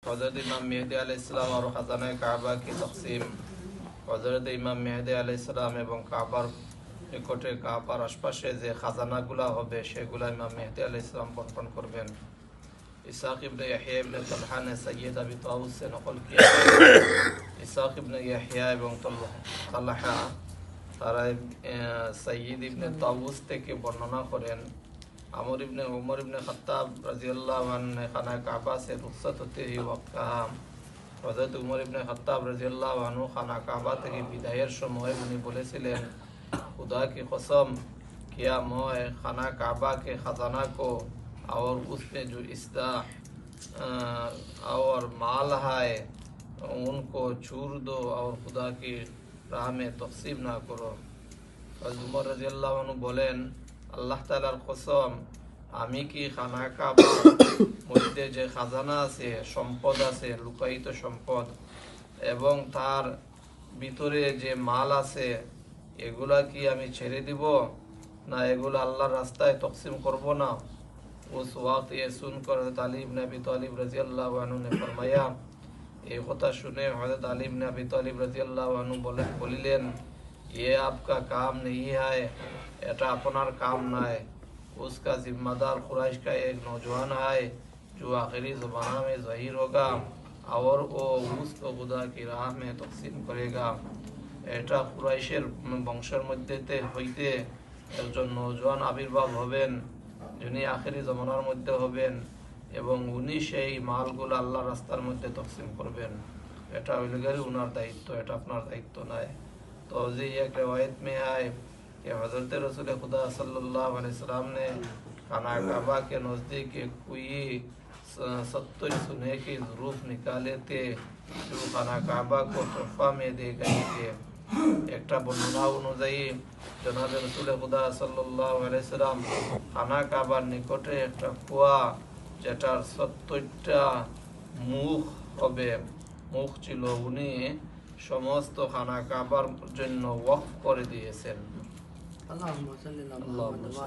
हज़रत इमाम मेहदी अलैहिस्सलाम और ख़ज़ाना काबा की तक़सीम हज़रत इमाम मेहदी अलैहिस्सलाम এবং কাবার নিকটে কাবার আশপাশে যে খাজানাগুলো হবে সেগুলো ইমাম মেহদি আলাইহিসসালাম বন্টন করবেন। ইসহাক ইবনে ইয়াহইয়া ইবনে তালহা ने सैयद अबी ताऊस से नकल किया ইসহাক ইবনে ইয়াহইয়া এবং তালহা তারা সৈয়দ ইবনে তাউস থেকে বর্ণনা করেন আমর ইবনে উমর ইবনে খাত্তাব রাদিয়াল্লাহু আনহু ने खाना काबा से रुखसत होते ही वक्त कहा হযরত উমর ইবনে খাত্তাব রাদিয়াল্লাহু আনহু খানা কাবা থেকে বিদায়ের সময় উনি বলেছিলেন खुदा की कसम किया मैं खाना काबा के खजाना को और उसमें जो इस्लाह और माल है उनको छूर दो और खुदा की राह में तक़सीम ना करो। उमर রাদিয়াল্লাহু আনহু বলেন আল্লাহ তাআলার কসম আমি কি খানা কাবার মধ্যে যে খাজানা আছে সম্পদ আছে লুকায়িত সম্পদ এবং তার ভিতরে যে মাল আছে এগুলা কি আমি ছেড়ে দিব না এগুলো আল্লাহর রাস্তায় তকসিম করব না। उस वक्त ये सुनकर हज़रत अली इब्न अबी तालिब रज़ियल्लाहु अन्हु ने फरमाया ये কথা শুনে हज़रत अली इब्न अबी तालिब रज़ियल्लाहु अन्हु बोलिलेन ये आपका काम नहीं है এটা আপনার काम ना है। उसका जिम्मेदार कुरैश का एक नौजवान है जो आखिरी ज़माना में ज़हीर होगा और वो उसको खुदा की राह में तकसीम करेगा। এটা কুরাইশের বংশের মধ্যে হইতে একজন নওজোয়ান আবির্ভাব হবেন যিনি আখেরি জমানার মধ্যে হবেন এবং উনি সেই মালগুলো আল্লাহর রাস্তার মধ্যে তকসিম করবেন। এটা হইল গেলে উনার দায়িত্ব, এটা আপনার দায়িত্ব নয়। तो जी एक रिवायत में है कि हज़रत रसूल खुदा सल्लल्लाहु अलैहि वसल्लम ने खाना काबा के नज़दीक कोई 70 सोने की ज़रूफ निकाले थे जो खाना काबा को तोहफा में दे गए थे। একটা বর্ণনা অনুযায়ী জনাবে রাসূল খুদা সাল্লাল্লাহু আলাইহি সাল্লাম খানা কাবার নিকটে একটা কুয়া যেটার 70টা মুখ হবে মুখ ছিল উনি সমস্ত খানা কাবার জন্য ওয়াকফ করে দিয়েছেন। আল্লাহুম্মা সাল্লি আলা মুহাম্মাদ।